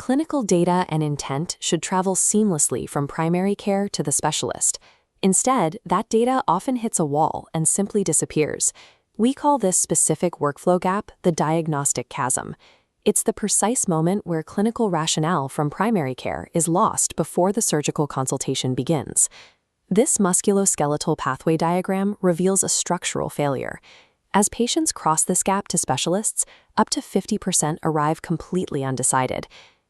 Clinical data and intent should travel seamlessly from primary care to the specialist. Instead, that data often hits a wall and simply disappears. We call this specific workflow gap the diagnostic chasm. It's the precise moment where clinical rationale from primary care is lost before the surgical consultation begins. This musculoskeletal pathway diagram reveals a structural failure. As patients cross this gap to specialists, up to 50% arrive completely undecided.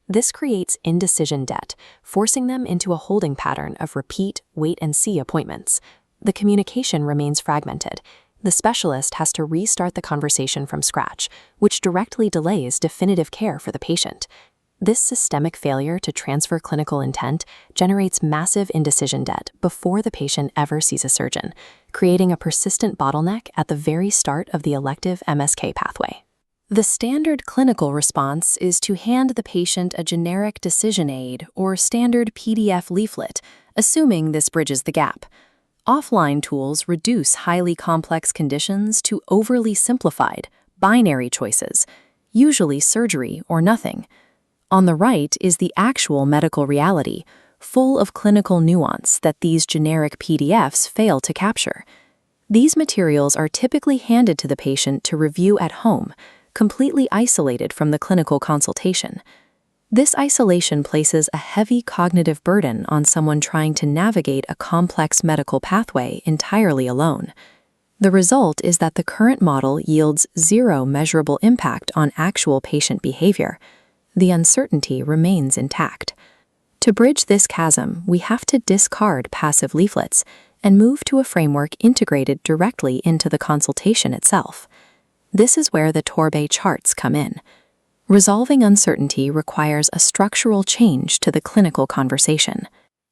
This creates indecision debt, forcing them into a holding pattern of repeat, wait-and-see appointments. The communication remains fragmented. The specialist has to restart the conversation from scratch, which directly delays definitive care for the patient. This systemic failure to transfer clinical intent generates massive indecision debt before the patient ever sees a surgeon, creating a persistent bottleneck at the very start of the elective MSK pathway. The standard clinical response is to hand the patient a generic decision aid or standard PDF leaflet, assuming this bridges the gap. Offline tools reduce highly complex conditions to overly simplified, binary choices, usually surgery or nothing. On the right is the actual medical reality, full of clinical nuance that these generic PDFs fail to capture. These materials are typically handed to the patient to review at home, completely isolated from the clinical consultation. This isolation places a heavy cognitive burden on someone trying to navigate a complex medical pathway entirely alone. The result is that the current model yields zero measurable impact on actual patient behavior. The uncertainty remains intact. To bridge this chasm, we have to discard passive leaflets and move to a framework integrated directly into the consultation itself. This is where the Torbay charts come in. Resolving uncertainty requires a structural change to the clinical conversation.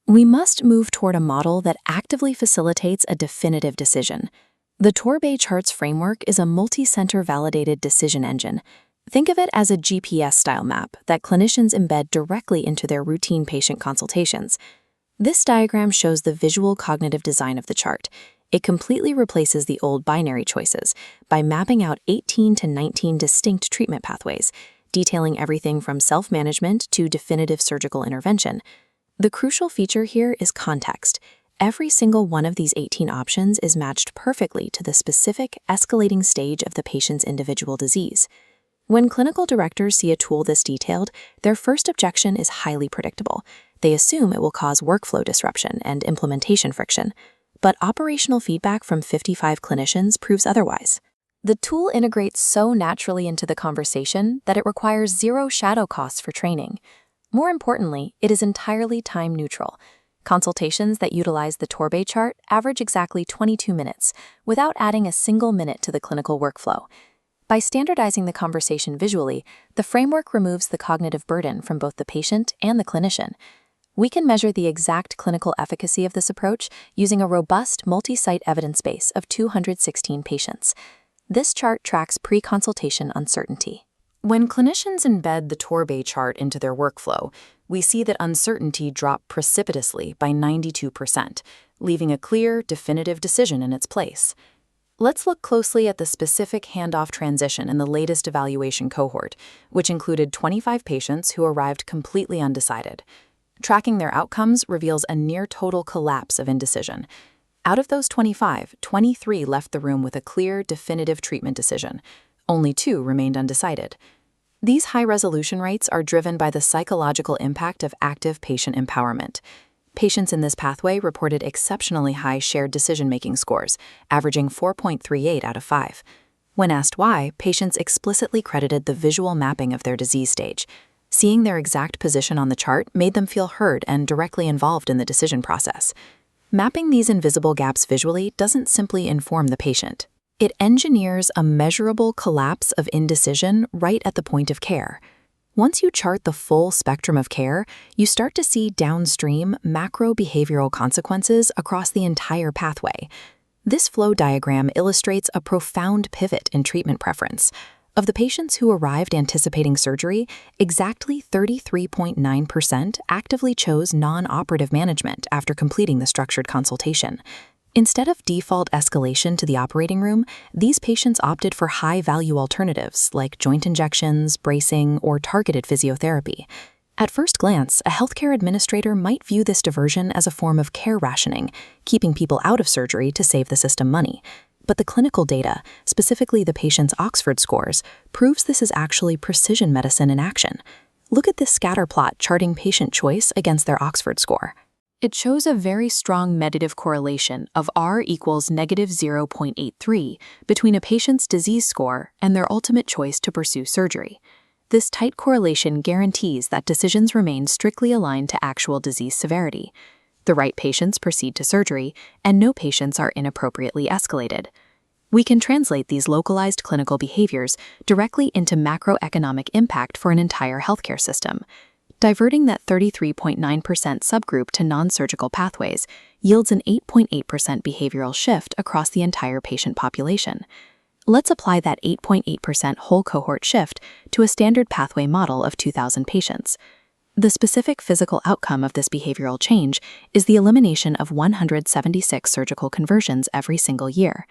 We must move toward a model that actively facilitates a definitive decision. The Torbay charts framework is a multi-center validated decision engine. Think of it as a GPS-style map that clinicians embed directly into their routine patient consultations. This diagram shows the visual cognitive design of the chart. It completely replaces the old binary choices by mapping out 18 to 19 distinct treatment pathways, detailing everything from self-management to definitive surgical intervention. The crucial feature here is context. Every single one of these 18 options is matched perfectly to the specific escalating stage of the patient's individual disease. When clinical directors see a tool this detailed, their first objection is highly predictable. They assume it will cause workflow disruption and implementation friction. But operational feedback from 55 clinicians proves otherwise. The tool integrates so naturally into the conversation that it requires zero shadow costs for training. More importantly, it is entirely time neutral. Consultations that utilize the Torbay chart average exactly 22 minutes, without adding a single minute to the clinical workflow. By standardizing the conversation visually, the framework removes the cognitive burden from both the patient and the clinician. We can measure the exact clinical efficacy of this approach using a robust multi-site evidence base of 216 patients. This chart tracks pre-consultation uncertainty. When clinicians embed the Torbay chart into their workflow, we see that uncertainty dropped precipitously by 92%, leaving a clear, definitive decision in its place. Let's look closely at the specific handoff transition in the latest evaluation cohort, which included 25 patients who arrived completely undecided. Tracking their outcomes reveals a near-total collapse of indecision. Out of those 25, 23 left the room with a clear, definitive treatment decision. Only 2 remained undecided. These high resolution rates are driven by the psychological impact of active patient empowerment. Patients in this pathway reported exceptionally high shared decision-making scores, averaging 4.38 out of 5. When asked why, patients explicitly credited the visual mapping of their disease stage. Seeing their exact position on the chart made them feel heard and directly involved in the decision process. Mapping these invisible gaps visually doesn't simply inform the patient. It engineers a measurable collapse of indecision right at the point of care. Once you chart the full spectrum of care, you start to see downstream macro-behavioral consequences across the entire pathway. This flow diagram illustrates a profound pivot in treatment preference. Of the patients who arrived anticipating surgery, exactly 33.9% actively chose non-operative management after completing the structured consultation. Instead of default escalation to the operating room, these patients opted for high-value alternatives like joint injections, bracing, or targeted physiotherapy. At first glance, a healthcare administrator might view this diversion as a form of care rationing, keeping people out of surgery to save the system money. But the clinical data, specifically the patient's Oxford scores, proves this is actually precision medicine in action. Look at this scatter plot charting patient choice against their Oxford score. It shows a very strong mediative correlation of R equals -0.83 between a patient's disease score and their ultimate choice to pursue surgery. This tight correlation guarantees that decisions remain strictly aligned to actual disease severity. The right patients proceed to surgery, and no patients are inappropriately escalated. We can translate these localized clinical behaviors directly into macroeconomic impact for an entire healthcare system. Diverting that 33.9% subgroup to non-surgical pathways yields an 8.8% behavioral shift across the entire patient population. Let's apply that 8.8% whole cohort shift to a standard pathway model of 2,000 patients. The specific physical outcome of this behavioral change is the elimination of 176 surgical conversions every single year.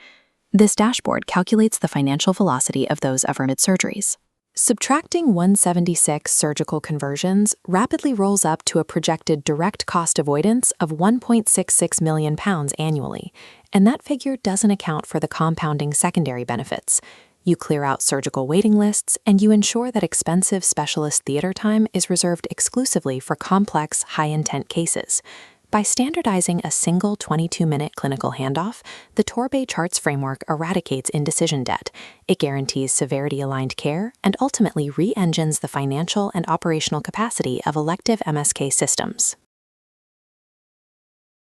This dashboard calculates the financial velocity of those averted surgeries. Subtracting 176 surgical conversions rapidly rolls up to a projected direct cost avoidance of £1.66 million annually, and that figure doesn't account for the compounding secondary benefits. You clear out surgical waiting lists, and you ensure that expensive specialist theater time is reserved exclusively for complex, high-intent cases. By standardizing a single 22-minute clinical handoff, the Torbay charts framework eradicates indecision debt. It guarantees severity-aligned care and ultimately re-engines the financial and operational capacity of elective MSK systems.